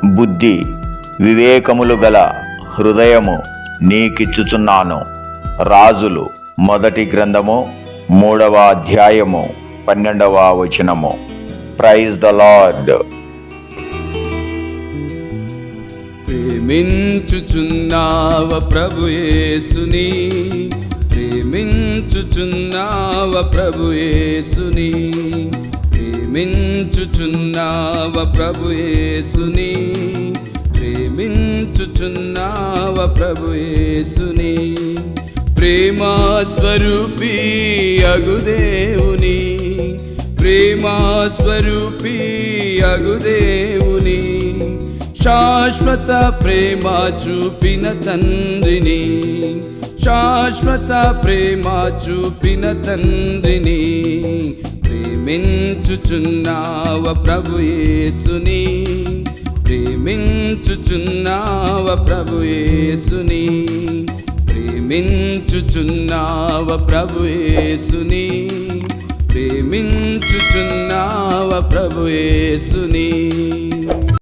బుద్ధి వివేకములు గల హృదయము నీకిచ్చుచున్నాను. రాజులు 1 గ్రంథము 3వ అధ్యాయము 12వ వచనము. Praise the lord. ప్రేమించుచున్నావ ప్రభు యేసుని, ప్రేమించుచున్నావ ప్రభు యేసుని, ప్రేమించుచున్నావ ప్రభు యేసుని, ప్రేమించుచున్నావ ప్రభు యేసుని. ప్రేమా స్వరూపీ అగు దేవుని, ప్రేమా స్వరూపీ అగు దేవుని, శాశ్వత ప్రేమ చూపిన తండ్రిని, శాశ్వత ప్రేమ చూపిన తండ్రిని. ప్రేమించుచున్నావ ప్రభు యేసుని, ప్రేమించుచున్నావ ప్రభు యేసుని, ప్రేమించుచున్నావ ప్రభు యేసుని, ప్రేమించుచున్నావ ప్రభు యేసుని.